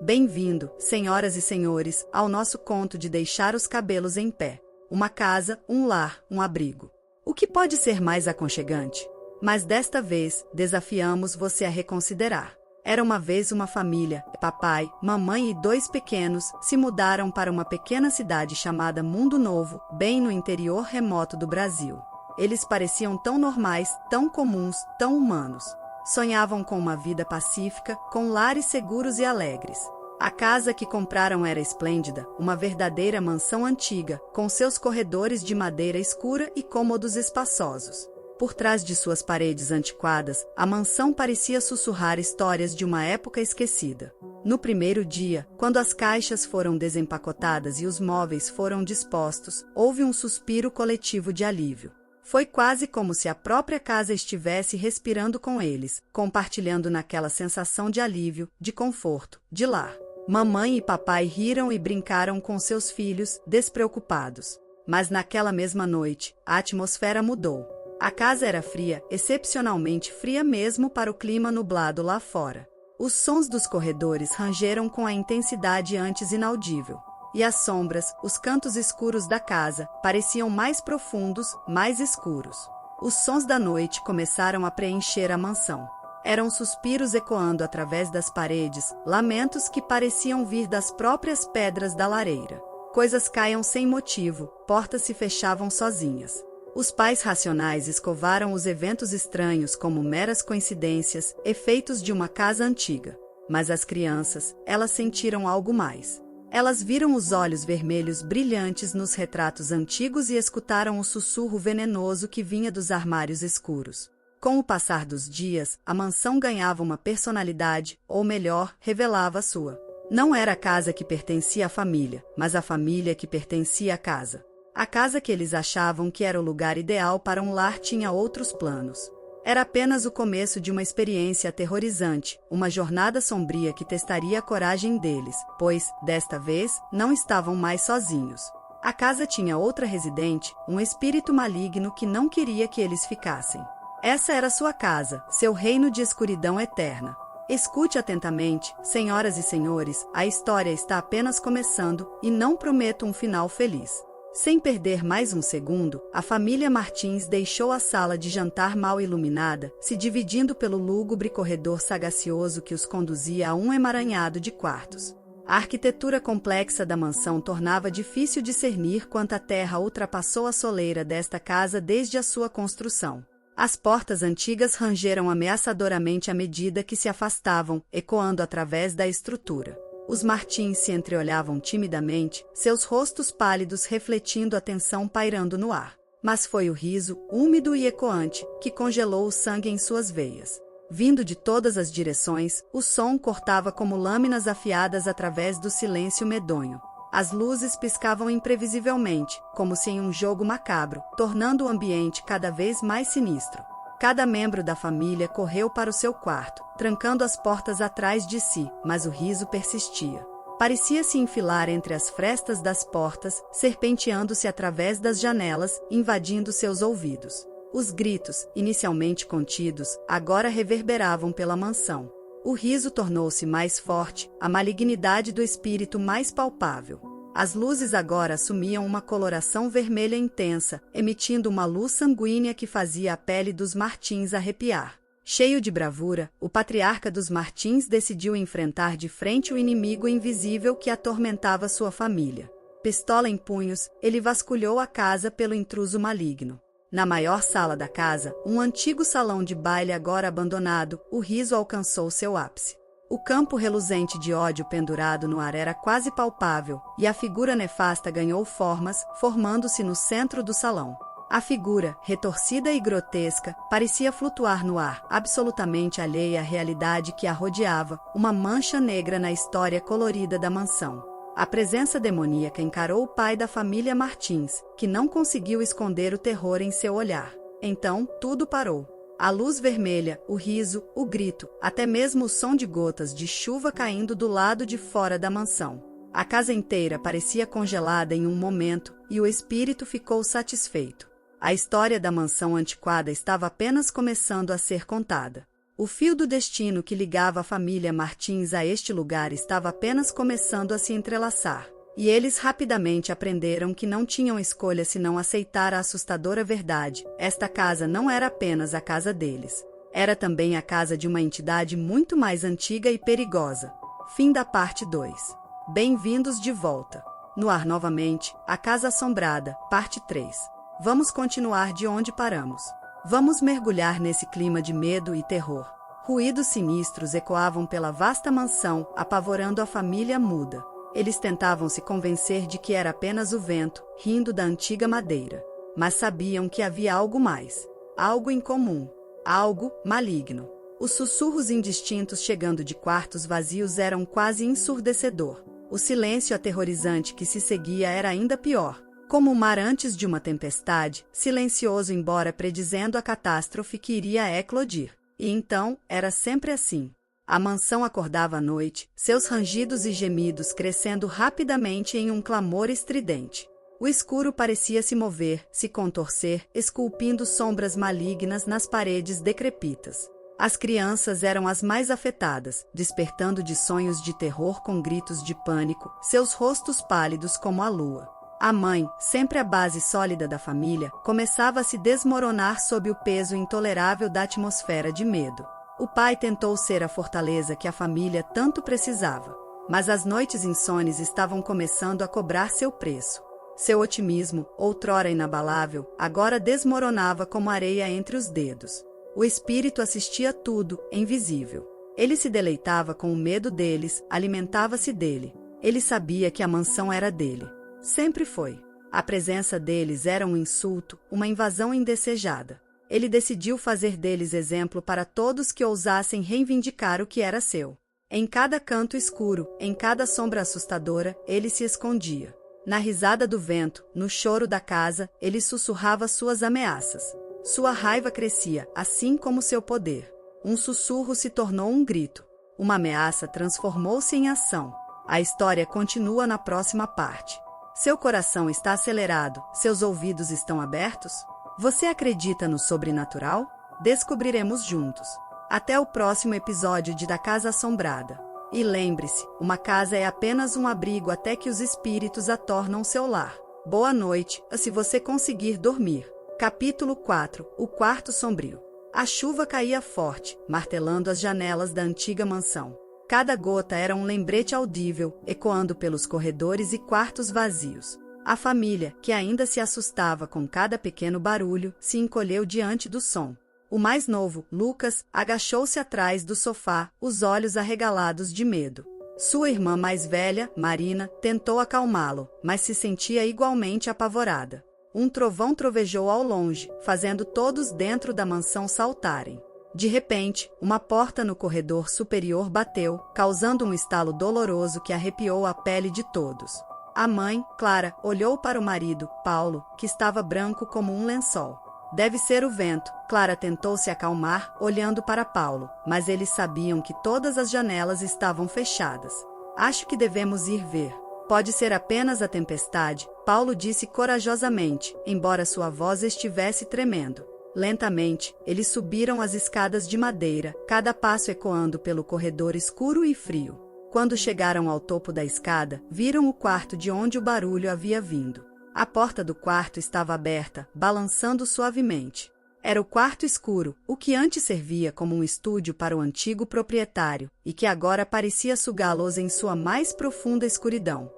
Bem-vindo, senhoras e senhores, ao nosso conto de deixar os cabelos em pé. Uma casa, um lar, um abrigo. O que pode ser mais aconchegante? Mas desta vez, desafiamos você a reconsiderar. Era uma vez uma família, papai, mamãe e 2 pequenos, se mudaram para uma pequena cidade chamada Mundo Novo, bem no interior remoto do Brasil. Eles pareciam tão normais, tão comuns, tão humanos. Sonhavam com uma vida pacífica, com lares seguros e alegres. A casa que compraram era esplêndida, uma verdadeira mansão antiga, com seus corredores de madeira escura e cômodos espaçosos. Por trás de suas paredes antiquadas, a mansão parecia sussurrar histórias de uma época esquecida. No primeiro dia, quando as caixas foram desempacotadas e os móveis foram dispostos, houve um suspiro coletivo de alívio. Foi quase como se a própria casa estivesse respirando com eles, compartilhando naquela sensação de alívio, de conforto, de lar. Mamãe e papai riram e brincaram com seus filhos, despreocupados. Mas naquela mesma noite, a atmosfera mudou. A casa era fria, excepcionalmente fria mesmo para o clima nublado lá fora. Os sons dos corredores rangeram com a intensidade antes inaudível. E as sombras, os cantos escuros da casa, pareciam mais profundos, mais escuros. Os sons da noite começaram a preencher a mansão. Eram suspiros ecoando através das paredes, lamentos que pareciam vir das próprias pedras da lareira. Coisas caíam sem motivo, portas se fechavam sozinhas. Os pais racionais escovaram os eventos estranhos como meras coincidências, efeitos de uma casa antiga. Mas as crianças, elas sentiram algo mais. Elas viram os olhos vermelhos brilhantes nos retratos antigos e escutaram o sussurro venenoso que vinha dos armários escuros. Com o passar dos dias, a mansão ganhava uma personalidade, ou melhor, revelava a sua. Não era a casa que pertencia à família, mas a família que pertencia à casa. A casa que eles achavam que era o lugar ideal para um lar tinha outros planos. Era apenas o começo de uma experiência aterrorizante, uma jornada sombria que testaria a coragem deles, pois, desta vez, não estavam mais sozinhos. A casa tinha outra residente, um espírito maligno que não queria que eles ficassem. Essa era sua casa, seu reino de escuridão eterna. Escute atentamente, senhoras e senhores, a história está apenas começando, e não prometo um final feliz. Sem perder mais um segundo, a família Martins deixou a sala de jantar mal iluminada, se dividindo pelo lúgubre corredor sagacioso que os conduzia a um emaranhado de quartos. A arquitetura complexa da mansão tornava difícil discernir quanta terra ultrapassou a soleira desta casa desde a sua construção. As portas antigas rangeram ameaçadoramente à medida que se afastavam, ecoando através da estrutura. Os Martins se entreolhavam timidamente, seus rostos pálidos refletindo a tensão pairando no ar. Mas foi o riso, úmido e ecoante, que congelou o sangue em suas veias. Vindo de todas as direções, o som cortava como lâminas afiadas através do silêncio medonho. As luzes piscavam imprevisivelmente, como se em um jogo macabro, tornando o ambiente cada vez mais sinistro. Cada membro da família correu para o seu quarto, trancando as portas atrás de si, mas o riso persistia. Parecia se enfilar entre as frestas das portas, serpenteando-se através das janelas, invadindo seus ouvidos. Os gritos, inicialmente contidos, agora reverberavam pela mansão. O riso tornou-se mais forte, a malignidade do espírito mais palpável. As luzes agora assumiam uma coloração vermelha intensa, emitindo uma luz sanguínea que fazia a pele dos Martins arrepiar. Cheio de bravura, o patriarca dos Martins decidiu enfrentar de frente o inimigo invisível que atormentava sua família. Pistola em punhos, ele vasculhou a casa pelo intruso maligno. Na maior sala da casa, um antigo salão de baile agora abandonado, o riso alcançou seu ápice. O campo reluzente de ódio pendurado no ar era quase palpável, e a figura nefasta ganhou formas, formando-se no centro do salão. A figura, retorcida e grotesca, parecia flutuar no ar, absolutamente alheia à realidade que a rodeava, uma mancha negra na história colorida da mansão. A presença demoníaca encarou o pai da família Martins, que não conseguiu esconder o terror em seu olhar. Então, tudo parou. A luz vermelha, o riso, o grito, até mesmo o som de gotas de chuva caindo do lado de fora da mansão. A casa inteira parecia congelada em um momento, e o espírito ficou satisfeito. A história da mansão antiquada estava apenas começando a ser contada. O fio do destino que ligava a família Martins a este lugar estava apenas começando a se entrelaçar. E eles rapidamente aprenderam que não tinham escolha senão aceitar a assustadora verdade: esta casa não era apenas a casa deles. Era também a casa de uma entidade muito mais antiga e perigosa. Fim da parte 2. Bem-vindos de volta. No ar novamente, A Casa Assombrada, parte 3. Vamos continuar de onde paramos. Vamos mergulhar nesse clima de medo e terror. Ruídos sinistros ecoavam pela vasta mansão, apavorando a família muda. Eles tentavam se convencer de que era apenas o vento, rindo da antiga madeira. Mas sabiam que havia algo mais. Algo incomum. Algo maligno. Os sussurros indistintos chegando de quartos vazios eram quase ensurdecedor. O silêncio aterrorizante que se seguia era ainda pior. Como o mar antes de uma tempestade, silencioso embora predizendo a catástrofe que iria eclodir. E então, era sempre assim. A mansão acordava à noite, seus rangidos e gemidos crescendo rapidamente em um clamor estridente. O escuro parecia se mover, se contorcer, esculpindo sombras malignas nas paredes decrepitas. As crianças eram as mais afetadas, despertando de sonhos de terror com gritos de pânico, seus rostos pálidos como a lua. A mãe, sempre a base sólida da família, começava a se desmoronar sob o peso intolerável da atmosfera de medo. O pai tentou ser a fortaleza que a família tanto precisava, mas as noites insones estavam começando a cobrar seu preço. Seu otimismo, outrora inabalável, agora desmoronava como areia entre os dedos. O espírito assistia tudo, invisível. Ele se deleitava com o medo deles, alimentava-se dele. Ele sabia que a mansão era dele. Sempre foi. A presença deles era um insulto, uma invasão indesejada. Ele decidiu fazer deles exemplo para todos que ousassem reivindicar o que era seu. Em cada canto escuro, em cada sombra assustadora, ele se escondia. Na risada do vento, no choro da casa, ele sussurrava suas ameaças. Sua raiva crescia, assim como seu poder. Um sussurro se tornou um grito. Uma ameaça transformou-se em ação. A história continua na próxima parte. Seu coração está acelerado, seus ouvidos estão abertos? Você acredita no sobrenatural? Descobriremos juntos. Até o próximo episódio de Da Casa Assombrada. E lembre-se, uma casa é apenas um abrigo até que os espíritos a tornam seu lar. Boa noite, se você conseguir dormir. Capítulo 4. O Quarto Sombrio. A chuva caía forte, martelando as janelas da antiga mansão. Cada gota era um lembrete audível, ecoando pelos corredores e quartos vazios. A família, que ainda se assustava com cada pequeno barulho, se encolheu diante do som. O mais novo, Lucas, agachou-se atrás do sofá, os olhos arregalados de medo. Sua irmã mais velha, Marina, tentou acalmá-lo, mas se sentia igualmente apavorada. Um trovão trovejou ao longe, fazendo todos dentro da mansão saltarem. De repente, uma porta no corredor superior bateu, causando um estalo doloroso que arrepiou a pele de todos. A mãe, Clara, olhou para o marido, Paulo, que estava branco como um lençol. Deve ser o vento. Clara tentou se acalmar, olhando para Paulo, mas eles sabiam que todas as janelas estavam fechadas. Acho que devemos ir ver. Pode ser apenas a tempestade, Paulo disse corajosamente, embora sua voz estivesse tremendo. Lentamente, eles subiram as escadas de madeira, cada passo ecoando pelo corredor escuro e frio. Quando chegaram ao topo da escada, viram o quarto de onde o barulho havia vindo. A porta do quarto estava aberta, balançando suavemente. Era o quarto escuro, o que antes servia como um estúdio para o antigo proprietário, e que agora parecia sugá-los em sua mais profunda escuridão.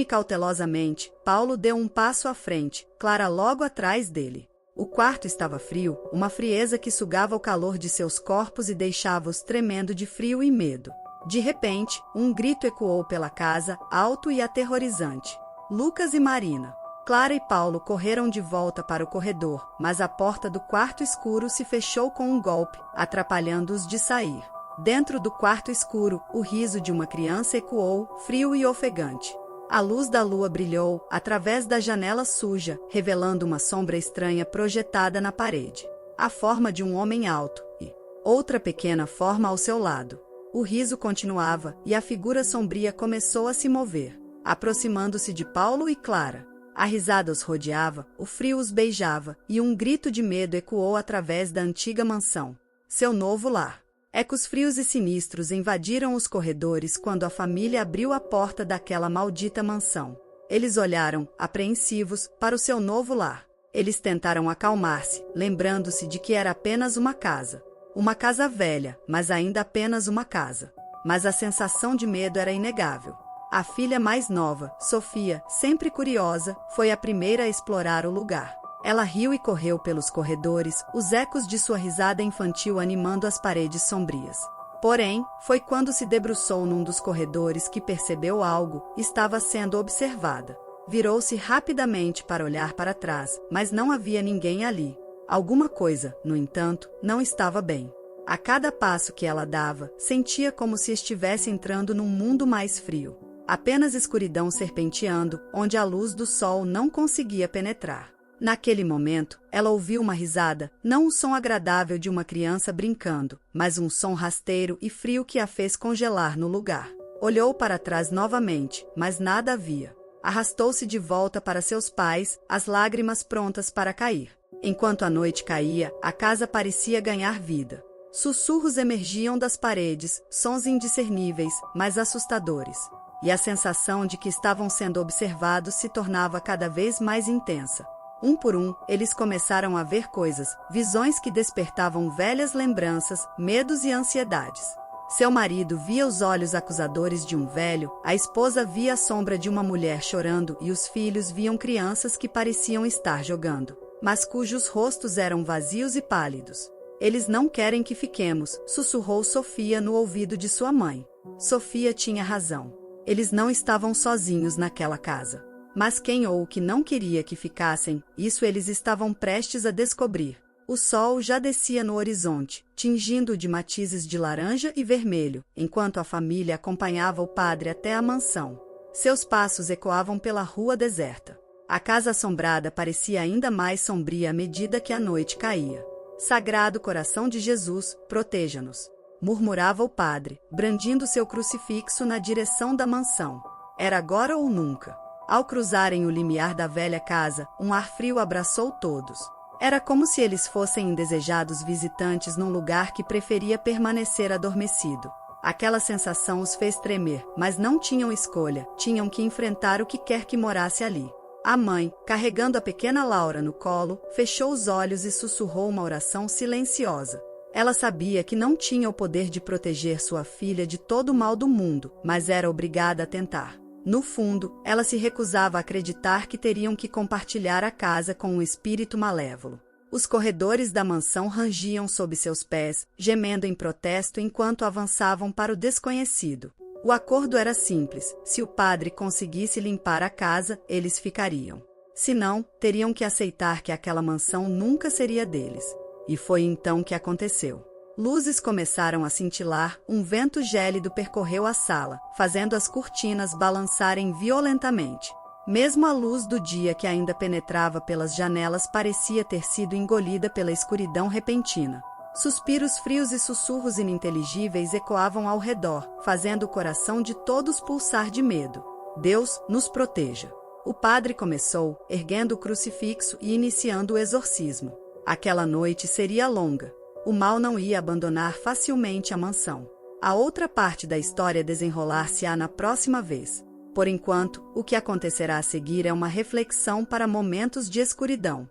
Cautelosamente, Paulo deu um passo à frente, Clara logo atrás dele. O quarto estava frio, uma frieza que sugava o calor de seus corpos e deixava-os tremendo de frio e medo. De repente, um grito ecoou pela casa, alto e aterrorizante. Lucas e Marina. Clara e Paulo correram de volta para o corredor, mas a porta do quarto escuro se fechou com um golpe, atrapalhando-os de sair. Dentro do quarto escuro, o riso de uma criança ecoou, frio e ofegante. A luz da lua brilhou, através da janela suja, revelando uma sombra estranha projetada na parede. A forma de um homem alto, e outra pequena forma ao seu lado. O riso continuava, e a figura sombria começou a se mover, aproximando-se de Paulo e Clara. A risada os rodeava, o frio os beijava, e um grito de medo ecoou através da antiga mansão. Seu novo lar. Ecos frios e sinistros invadiram os corredores quando a família abriu a porta daquela maldita mansão. Eles olharam, apreensivos, para o seu novo lar. Eles tentaram acalmar-se, lembrando-se de que era apenas uma casa. Uma casa velha, mas ainda apenas uma casa. Mas a sensação de medo era inegável. A filha mais nova, Sofia, sempre curiosa, foi a primeira a explorar o lugar. Ela riu e correu pelos corredores, os ecos de sua risada infantil animando as paredes sombrias. Porém, foi quando se debruçou num dos corredores que percebeu algo: estava sendo observada. Virou-se rapidamente para olhar para trás, mas não havia ninguém ali. Alguma coisa, no entanto, não estava bem. A cada passo que ela dava, sentia como se estivesse entrando num mundo mais frio. Apenas escuridão serpenteando, onde a luz do sol não conseguia penetrar. Naquele momento, ela ouviu uma risada, não o som agradável de uma criança brincando, mas um som rasteiro e frio que a fez congelar no lugar. Olhou para trás novamente, mas nada havia. Arrastou-se de volta para seus pais, as lágrimas prontas para cair. Enquanto a noite caía, a casa parecia ganhar vida. Sussurros emergiam das paredes, sons indiscerníveis, mas assustadores. E a sensação de que estavam sendo observados se tornava cada vez mais intensa. Um por um, eles começaram a ver coisas, visões que despertavam velhas lembranças, medos e ansiedades. Seu marido via os olhos acusadores de um velho, a esposa via a sombra de uma mulher chorando e os filhos viam crianças que pareciam estar jogando, mas cujos rostos eram vazios e pálidos. Eles não querem que fiquemos, sussurrou Sofia no ouvido de sua mãe. Sofia tinha razão. Eles não estavam sozinhos naquela casa. Mas quem ou o que não queria que ficassem, isso eles estavam prestes a descobrir. O sol já descia no horizonte, tingindo de matizes de laranja e vermelho, enquanto a família acompanhava o padre até a mansão. Seus passos ecoavam pela rua deserta. A casa assombrada parecia ainda mais sombria à medida que a noite caía. Sagrado coração de Jesus, proteja-nos, murmurava o padre, brandindo seu crucifixo na direção da mansão. Era agora ou nunca. Ao cruzarem o limiar da velha casa, um ar frio abraçou todos. Era como se eles fossem indesejados visitantes num lugar que preferia permanecer adormecido. Aquela sensação os fez tremer, mas não tinham escolha, tinham que enfrentar o que quer que morasse ali. A mãe, carregando a pequena Laura no colo, fechou os olhos e sussurrou uma oração silenciosa. Ela sabia que não tinha o poder de proteger sua filha de todo o mal do mundo, mas era obrigada a tentar. No fundo, ela se recusava a acreditar que teriam que compartilhar a casa com um espírito malévolo. Os corredores da mansão rangiam sob seus pés, gemendo em protesto enquanto avançavam para o desconhecido. O acordo era simples: se o padre conseguisse limpar a casa, eles ficariam. Se não, teriam que aceitar que aquela mansão nunca seria deles. E foi então que aconteceu. Luzes começaram a cintilar, um vento gélido percorreu a sala, fazendo as cortinas balançarem violentamente. Mesmo a luz do dia que ainda penetrava pelas janelas parecia ter sido engolida pela escuridão repentina. Suspiros frios e sussurros ininteligíveis ecoavam ao redor, fazendo o coração de todos pulsar de medo. Deus nos proteja. O padre começou, erguendo o crucifixo e iniciando o exorcismo. Aquela noite seria longa. O mal não ia abandonar facilmente a mansão. A outra parte da história desenrolar-se-á na próxima vez. Por enquanto, o que acontecerá a seguir é uma reflexão para momentos de escuridão.